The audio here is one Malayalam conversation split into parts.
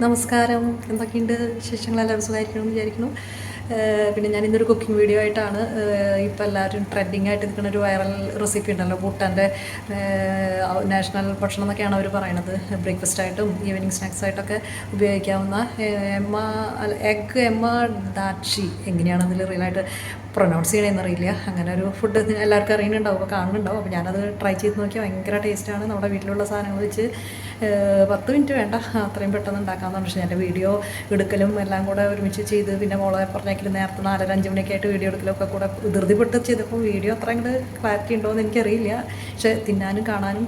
നമസ്കാരം. എന്തൊക്കെയുണ്ട് വിശേഷങ്ങൾ? എല്ലാവരും സുഖമായിരിക്കണമെന്ന് വിചാരിക്കുന്നു. പിന്നെ ഞാൻ ഇന്നൊരു കുക്കിംഗ് വീഡിയോ ആയിട്ടാണ്. ഇപ്പോൾ എല്ലാവരും ട്രെൻഡിങ് ആയിട്ട് നിൽക്കുന്ന ഒരു വൈറൽ റെസിപ്പി ഉണ്ടല്ലോ, ഭൂട്ടാൻ്റെ നാഷണൽ ഭക്ഷണം എന്നൊക്കെയാണ് അവർ പറയണത്. ബ്രേക്ക്ഫാസ്റ്റായിട്ടും ഈവനിങ് സ്നാക്സായിട്ടൊക്കെ ഉപയോഗിക്കാവുന്ന എമ്മ ദാക്ഷി, എങ്ങനെയാണ് അതിൽ റിയലായിട്ട് പ്രൊനൗൺസ് ചെയ്യണമെന്നറിയില്ല. അങ്ങനെ ഒരു ഫുഡ് എല്ലാവർക്കും അറിയുന്നുണ്ടാവും, അപ്പോൾ കാണുന്നുണ്ടാവും. അപ്പോൾ ഞാനത് ട്രൈ ചെയ്ത് നോക്കിയാൽ ഭയങ്കര ടേസ്റ്റാണ്. നമ്മുടെ വീട്ടിലുള്ള സാധനങ്ങൾ വെച്ച് 10 മിനിറ്റ് വേണ്ട, അത്രയും പെട്ടെന്ന് ഉണ്ടാക്കാമെന്നാണ്. പക്ഷേ എൻ്റെ വീഡിയോ എടുക്കലും എല്ലാം കൂടെ ഒരുമിച്ച് ചെയ്ത് പിന്നെ മോളെ പറഞ്ഞേക്കലും നേരത്തെ 4-5 മണിയൊക്കെ ആയിട്ട് വീഡിയോ എടുക്കലൊക്കെ കൂടെ ധൃതിപ്പെട്ട് ചെയ്തപ്പോൾ വീഡിയോ അത്ര അങ്ങോട്ട് ക്ലാരിറ്റി ഉണ്ടോ എന്ന് എനിക്കറിയില്ല. പക്ഷേ തിന്നാനും കാണാനും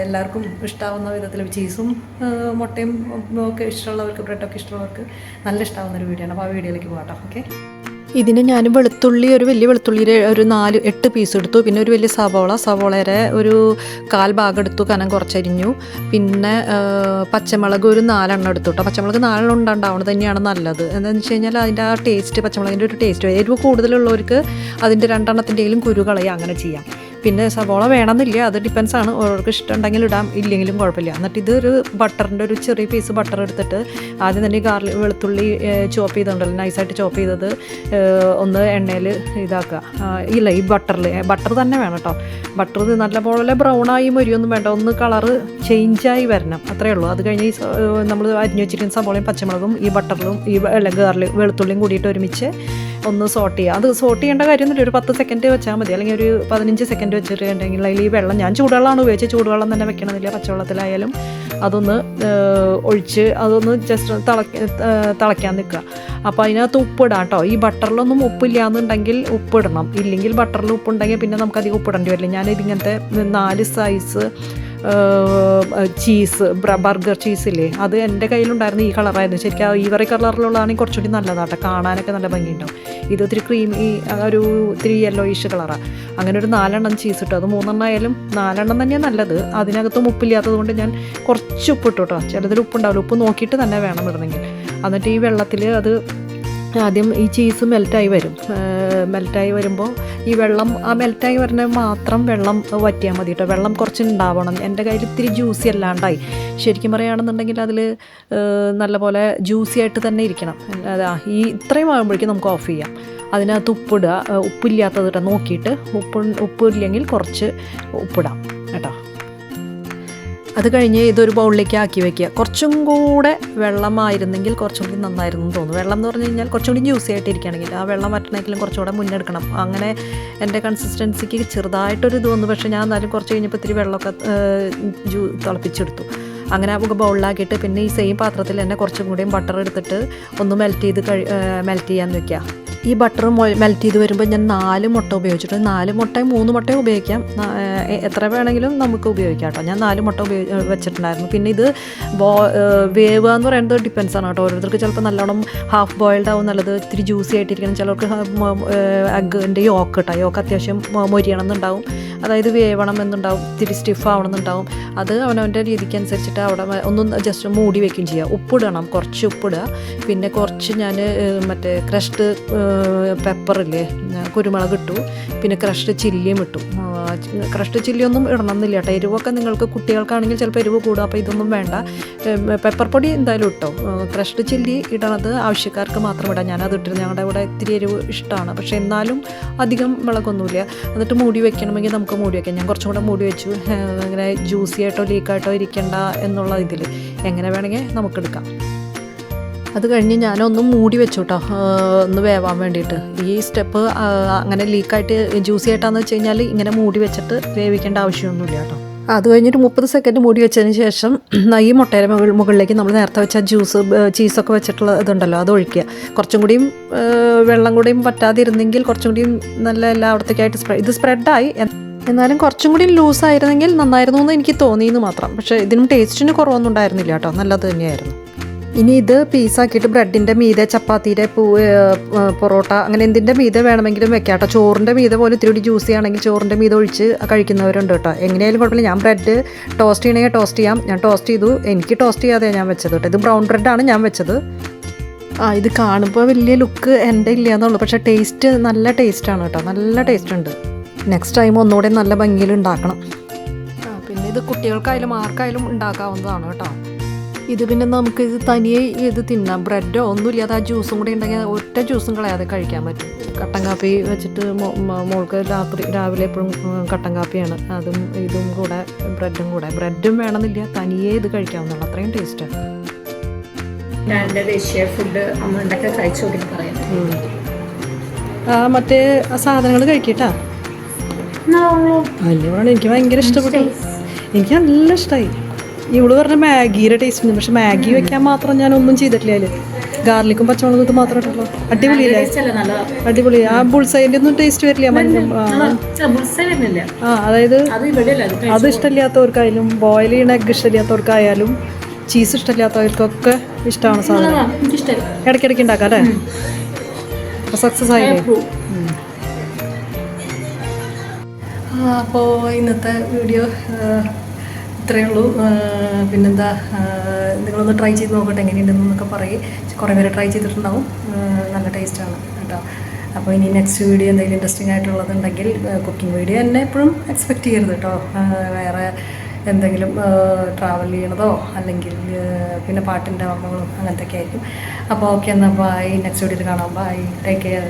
എല്ലാവർക്കും ഇഷ്ടമാവുന്ന വിധത്തിൽ ചീസും മുട്ടയും ഒക്കെ ഇഷ്ടമുള്ളവർക്ക്, ബ്രെഡൊക്കെ ഇഷ്ടമുള്ളവർക്ക് നല്ല ഇഷ്ടമാവുന്നൊരു വീഡിയോ ആണ്. അപ്പോൾ ആ വീഡിയോയിലേക്ക് പോകാം. ഓക്കെ, ഇതിന് ഞാൻ വെളുത്തുള്ളി, ഒരു വലിയ വെളുത്തുള്ളിയുടെ ഒരു 4-8 പീസ് എടുത്തു. പിന്നെ ഒരു വലിയ സവോളയുടെ ഒരു 1/4 ഭാഗം എടുത്തു, കനം കുറച്ചരിഞ്ഞു. പിന്നെ പച്ചമുളക് ഒരു 4 എണ്ണം എടുത്തു കേട്ടോ. പച്ചമുളക് 4 എണ്ണം ഉണ്ടാവുന്നത് തന്നെയാണ് നല്ലത്. എന്താണെന്ന് വെച്ച് കഴിഞ്ഞാൽ അതിൻ്റെ ആ ടേസ്റ്റ്, പച്ചമുളകിൻ്റെ ഒരു ടേസ്റ്റ്, എരിവ് കൂടുതലുള്ളവർക്ക് അതിൻ്റെ 2 എണ്ണത്തിൻ്റെയും കുരു കളയുക, അങ്ങനെ ചെയ്യാം. പിന്നെ സവോള വേണമെന്നില്ല, അത് ഡിപ്പെൻസാണ്, ഓരോർക്ക് ഇഷ്ടമുണ്ടെങ്കിൽ ഇടാം, ഇല്ലെങ്കിലും കുഴപ്പമില്ല. എന്നിട്ട് ഇതൊരു ബട്ടറിൻ്റെ ഒരു ചെറിയ പീസ് ബട്ടർ എടുത്തിട്ട് ആദ്യം തന്നെ വെളുത്തുള്ളി ചോപ്പ് ചെയ്തിട്ടുണ്ടല്ലോ, നൈസായിട്ട് ചോപ്പ് ചെയ്തത് ഒന്ന് എണ്ണയിൽ ഇതാക്കുക. ഇല്ല, ഈ ബട്ടർ തന്നെ വേണം കേട്ടോ. ബട്ടർ നല്ലപോലെ ബ്രൗണായി മൊരിയൊന്നും വേണ്ട, ഒന്ന് കളറ് ചേഞ്ചായി വരണം, അത്രയേ ഉള്ളൂ. അത് കഴിഞ്ഞ് നമ്മൾ അരിഞ്ഞു വെച്ചിരിക്കുന്ന സവോളയും പച്ചമുളകും ഈ ബട്ടറിലും ഈ വെളുത്തുള്ളിയും കൂടിയിട്ട് ഒരുമിച്ച് ഒന്ന് സോട്ട് ചെയ്യുക. അത് സോട്ട് ചെയ്യേണ്ട കാര്യമൊന്നുമില്ല, ഒരു 10 സെക്കൻഡ് വെച്ചാൽ മതി, അല്ലെങ്കിൽ ഒരു 15 സെക്കൻഡ് വെച്ചിട്ടുണ്ടെങ്കിൽ അതിൽ ഈ വെള്ളം, ഞാൻ ചൂടുവെള്ളമാണ് ഉപയോഗിച്ചത്, ചൂടുവെള്ളം തന്നെ വെക്കണമെന്നില്ല, പച്ചവെള്ളത്തിലായാലും അതൊന്ന് ഒഴിച്ച് അതൊന്ന് ജസ്റ്റ് തിളയ്ക്കാൻ നിൽക്കുക. അപ്പോൾ അതിനകത്ത് ഉപ്പിടാം കേട്ടോ. ഈ ബട്ടറിലൊന്നും ഉപ്പില്ല എന്നുണ്ടെങ്കിൽ ഉപ്പിടണം, ഇല്ലെങ്കിൽ ബട്ടറിൽ ഉപ്പുണ്ടെങ്കിൽ പിന്നെ നമുക്കധികം ഉപ്പിടേണ്ടി വരില്ല. ഞാനിതിങ്ങനത്തെ 4 സൈസ് ചീസ്, ബർഗർ ചീസില്ലേ, അത് എൻ്റെ കയ്യിലുണ്ടായിരുന്നു. ഈ കളറായിരുന്നു ശരിക്കും. ഈവറി കളറിലുള്ളതാണെങ്കിൽ കുറച്ചുകൂടി നല്ലതാട്ടോ, കാണാനൊക്കെ നല്ല ഭംഗിയുണ്ടാവും. ഇത് ഒത്തിരി ക്രീമി, ഒരു 3 യെല്ലോയിഷ് കളറാണ്. അങ്ങനെ ഒരു 4 എണ്ണം ചീസ് ഇട്ടു. അത് 3 എണ്ണം ആയാലും 4 എണ്ണം തന്നെയാണ് നല്ലത്. അതിനകത്തും ഉപ്പില്ലാത്തത് കൊണ്ട് ഞാൻ കുറച്ച് ഉപ്പ് ഇട്ടു കേട്ടോ. ചിലതിൽ ഉപ്പുണ്ടാവില്ല, ഉപ്പ് നോക്കിയിട്ട് തന്നെ വേണം ഇടണമെങ്കിൽ. എന്നിട്ട് ഈ വെള്ളത്തിൽ അത് ആദ്യം ഈ ചീസ് മെൽറ്റായി വരും. മെൽറ്റായി വരുമ്പോൾ ഈ വെള്ളം, ആ മെൽറ്റായി വരുന്ന മാത്രം വെള്ളം വറ്റിയാൽ മതി കേട്ടോ. വെള്ളം കുറച്ച് ഉണ്ടാവണം. എൻ്റെ കയ്യിൽ ഇത്തിരി ജ്യൂസി അല്ലാണ്ടായി. ശരിക്കും പറയുകയാണെന്നുണ്ടെങ്കിൽ അതിൽ നല്ലപോലെ ജ്യൂസി ആയിട്ട് തന്നെ ഇരിക്കണം. ഈ ഇത്രയും ആകുമ്പോഴേക്കും നമുക്ക് ഓഫ് ചെയ്യാം. അതിനകത്ത് ഉപ്പിടുക, ഉപ്പില്ലാത്തത് കേട്ടോ നോക്കിയിട്ട്. ഉപ്പില്ലെങ്കിൽ കുറച്ച് ഉപ്പിടാം കേട്ടോ. അത് കഴിഞ്ഞ് ഇതൊരു ബൗളിലേക്ക് ആക്കി വയ്ക്കുക. കുറച്ചും കൂടെ വെള്ളമായിരുന്നെങ്കിൽ കുറച്ചും കൂടി നന്നായിരുന്നു എന്ന് തോന്നുന്നു. വെള്ളം എന്ന് പറഞ്ഞു കഴിഞ്ഞാൽ കുറച്ചും കൂടി ജ്യൂസി ആയിട്ട് ഇരിക്കുകയാണെങ്കിൽ ആ വെള്ളം വറ്റണമെങ്കിലും കുറച്ചുകൂടെ മുന്നെടുക്കണം. അങ്ങനെ എൻ്റെ കൺസിസ്റ്റൻസിക്ക് ചെറുതായിട്ടൊരു ഇത് വന്നു. പക്ഷേ ഞാൻ എന്നാലും കുറച്ച് കഴിഞ്ഞപ്പോൾ ഇത്തിരി വെള്ളമൊക്കെ തിളപ്പിച്ചെടുത്തു. അങ്ങനെ ആ ബൗളിലാക്കിയിട്ട് പിന്നെ ഈ സെയിം പാത്രത്തിൽ തന്നെ കുറച്ചും കൂടിയും ബട്ടർ എടുത്തിട്ട് ഒന്ന് മെൽറ്റ് ചെയ്യാൻ വെക്കുക. ഈ ബട്ടർ മെൽറ്റ് ചെയ്ത് വരുമ്പോൾ ഞാൻ 4 മുട്ട ഉപയോഗിച്ചിട്ട്, 4 മുട്ടയും 3 മുട്ടയും ഉപയോഗിക്കാം, എത്ര വേണമെങ്കിലും നമുക്ക് ഉപയോഗിക്കാം കേട്ടോ. ഞാൻ 4 മുട്ട വെച്ചിട്ടുണ്ടായിരുന്നു. പിന്നെ ഇത് വേവുക എന്ന് പറയുന്നത് ഡിപ്പെൻസാണ് കേട്ടോ. ഓരോരുത്തർക്ക് ചിലപ്പോൾ നല്ലോണം ഹാഫ് ബോയിൽഡ് ആവും നല്ലത്, ഇത്തിരി ജ്യൂസി ആയിട്ടിരിക്കണം. ചിലർക്ക് എഗ്ഗിൻ്റെ യോക്ക് കേട്ടോ, യോക്ക് അത്യാവശ്യം മൊരിയണം എന്നുണ്ടാവും, അതായത് വേവണം എന്നുണ്ടാവും, ഇത്തിരി സ്റ്റിഫ് ആവണം എന്നുണ്ടാവും. അത് അവനവൻ്റെ രീതിക്ക് അനുസരിച്ചിട്ട് അവിടെ ഒന്നും ജസ്റ്റ് മൂടി വയ്ക്കുകയും ചെയ്യുക. ഉപ്പിടണം, കുറച്ച് ഉപ്പിടുക. പിന്നെ കുറച്ച് ഞാൻ മറ്റേ ക്രഷ്ഡ് പെപ്പറില്ലേ, കുരുമുളക് ഇട്ടു. പിന്നെ ക്രഷ്ഡ് ചില്ലിയും ഇട്ടു. ക്രഷ്ഡ് ചില്ലിയൊന്നും ഇടണമെന്നില്ല കേട്ടോ. എരിവൊക്കെ നിങ്ങൾക്ക് കുട്ടികൾക്കാണെങ്കിൽ ചിലപ്പോൾ എരിവ് കൂടും, അപ്പോൾ ഇതൊന്നും വേണ്ട. പെപ്പർ പൊടി എന്തായാലും ഇട്ടോ. ക്രഷ്ഡ് ചില്ലി ഇടണത് ആവശ്യക്കാർക്ക് മാത്രം ഇടാം. ഞാനത് ഇട്ടിരുന്നു. ഞങ്ങളുടെ ഇവിടെ ഇത്തിരി എരിവ് ഇഷ്ടമാണ്, പക്ഷേ എന്നാലും അധികം മുളകൊന്നുമില്ല. എന്നിട്ട് മൂടി വെക്കണമെങ്കിൽ നമുക്ക് മൂടി വയ്ക്കാം. ഞാൻ കുറച്ചും കൂടെ മൂടി വെച്ചു. അങ്ങനെ ജ്യൂസി ആയിട്ടോ ലീക്കായിട്ടോ ഇരിക്കേണ്ട എന്നുള്ള ഇതിൽ എങ്ങനെ വേണമെങ്കിൽ നമുക്കെടുക്കാം. അത് കഴിഞ്ഞ് ഞാനൊന്നും മൂടി വെച്ചു കേട്ടോ, ഒന്ന് വേവാൻ വേണ്ടിയിട്ട്. ഈ സ്റ്റെപ്പ് അങ്ങനെ ലീക്കായിട്ട് ജ്യൂസി ആയിട്ടാന്ന് വെച്ച് കഴിഞ്ഞാൽ ഇങ്ങനെ മൂടി വെച്ചിട്ട് വേവിക്കേണ്ട ആവശ്യമൊന്നുമില്ല കേട്ടോ. അത് കഴിഞ്ഞിട്ട് 30 സെക്കൻഡ് മൂടി വെച്ചതിന് ശേഷം ഈ മുട്ടയുടെ മുകളിലേക്ക് നമ്മൾ നേരത്തെ വെച്ച ചീസൊക്കെ വെച്ചിട്ടുള്ള ഇതുണ്ടല്ലോ, അത് ഒഴിക്കുക. കുറച്ചും കൂടിയും വെള്ളം കൂടിയും പറ്റാതിരുന്നെങ്കിൽ കുറച്ചും കൂടിയും നല്ല എല്ലായിടത്തേക്കായിട്ട് ഇത് സ്പ്രെഡായി. എന്നാലും കുറച്ചും കൂടി ലൂസായിരുന്നെങ്കിൽ നന്നായിരുന്നു എന്ന് എനിക്ക് തോന്നിയെന്ന് മാത്രം. പക്ഷേ ഇതിനും ടേസ്റ്റിന് കുറവൊന്നും ഉണ്ടായിരുന്നില്ല കേട്ടോ, നല്ലത് തന്നെയായിരുന്നു. ഇനി ഇത് പീസാക്കിയിട്ട് ബ്രെഡിൻ്റെ മീതെ, ചപ്പാത്തിയുടെ പൊറോട്ട, അങ്ങനെ എന്തിൻ്റെ മീതെ വേണമെങ്കിലും വെക്കാം കേട്ടോ. ചോറിൻ്റെ മീതെ പോലെ ഇത്തിരി ജ്യൂസി ആണെങ്കിൽ ചോറിൻ്റെ മീതെ ഒഴിച്ച് കഴിക്കുന്നവരുണ്ട് കേട്ടോ. എങ്ങനെയായാലും കുഴപ്പമില്ല. ഞാൻ ബ്രെഡ് ടോസ്റ്റ് ചെയ്യണമെങ്കിൽ ടോസ്റ്റ് ചെയ്യാം. ഞാൻ ടോസ്റ്റ് ചെയ്തു. എനിക്ക് ടോസ്റ്റ് ചെയ്യാതെ ഞാൻ വെച്ചത് കേട്ടോ. ഇത് ബ്രൗൺ ബ്രെഡാണ് ഞാൻ വെച്ചത്. ഇത് കാണുമ്പോൾ വലിയ ലുക്ക് എൻ്റെ ഇല്ല എന്നുള്ളൂ, പക്ഷേ ടേസ്റ്റ് നല്ല ടേസ്റ്റാണ് കേട്ടോ, നല്ല ടേസ്റ്റ് ഉണ്ട്. നെക്സ്റ്റ് ടൈം ഒന്നുകൂടെ നല്ല ഭംഗിയിൽ ഉണ്ടാക്കണം. പിന്നെ ഇത് കുട്ടികൾക്കായാലും ആർക്കായാലും ഉണ്ടാക്കാവുന്നതാണ് കേട്ടോ. ഇത് പിന്നെ നമുക്ക് ഇത് തനിയെ ഇത് തിന്നാം. ബ്രെഡോ ഒന്നുമില്ലാതെ ആ ജ്യൂസും കൂടി ഉണ്ടെങ്കിൽ ഒറ്റ ജ്യൂസും കളയാതെ കഴിക്കാൻ പറ്റും. കട്ടൻ കാപ്പി വെച്ചിട്ട് മോൾക്ക് രാവിലെ എപ്പോഴും കട്ടൻ കാപ്പിയാണ്. അതും ഇതും കൂടെ ബ്രെഡും കൂടെ. ബ്രെഡും വേണമെന്നില്ല, തനിയെ ഇത് കഴിക്കാവുന്നതാണ്. അത്രയും ടേസ്റ്റാണ്. എൻ്റെ ദേശീയ ഫുഡ് അമ്മയുടെയൊക്കെ കഴിച്ചു നോക്കി പറയാം. മറ്റേ സാധനങ്ങൾ കഴിക്കട്ടാ. അല്ല, എനിക്ക് ഭയങ്കര ഇഷ്ടപ്പെട്ടു. എനിക്ക് നല്ല ഇഷ്ടമായി. ഇവള് പറഞ്ഞ മാഗിയുടെ ടേസ്റ്റ് ഉണ്ട്. പക്ഷെ മാഗി വെക്കാൻ മാത്രം ഞാനൊന്നും ചെയ്തിട്ടില്ല. അതിൽ ഗാർലിക്കും പച്ചമുളകും മാത്രം ഇട്ടല്ലോ. അടിപൊളിയല്ലേ? അടിപൊളി. ആ ബുൾസൈൻ്റെ ഒന്നും ടേസ്റ്റ് വരില്ല. അതായത് അത് ഇഷ്ടമില്ലാത്തവർക്കായാലും ബോയിൽ ചെയ്യണ എഗ് ഇഷ്ടമില്ലാത്തവർക്കായാലും ചീസ് ഇഷ്ടമില്ലാത്തവർക്കൊക്കെ ഇഷ്ടമാണ് സാധനം. ഇടയ്ക്കിടയ്ക്ക് ഉണ്ടാക്കാം അല്ലേ? സക്സസ് ആയില്ലേ? അപ്പോൾ ഇന്നത്തെ വീഡിയോ ഇത്രയേ ഉള്ളൂ. പിന്നെന്താ, നിങ്ങളൊന്ന് ട്രൈ ചെയ്ത് നോക്കട്ടെ എങ്ങനെയുണ്ടെന്നൊക്കെ പറയും. കുറേ പേര് ട്രൈ ചെയ്തിട്ടുണ്ടാവും. നല്ല ടേസ്റ്റാണ് കേട്ടോ. അപ്പോൾ ഇനി നെക്സ്റ്റ് വീഡിയോ എന്തെങ്കിലും ഇൻട്രസ്റ്റിംഗ് ആയിട്ടുള്ളതുണ്ടെങ്കിൽ, കുക്കിംഗ് വീഡിയോ തന്നെ എപ്പോഴും എക്സ്പെക്റ്റ് ചെയ്യരുത് കേട്ടോ. വേറെ എന്തെങ്കിലും ട്രാവൽ ചെയ്യണതോ അല്ലെങ്കിൽ പിന്നെ പാട്ടിൻ്റെ ഓർമ്മകളും അങ്ങനത്തെ ഒക്കെ ആയിരിക്കും. അപ്പോൾ ഓക്കെ, എന്നാൽ ബൈ. നെക്സ്റ്റ് വീഡിയോയിൽ കാണാം. ബൈ. Take care.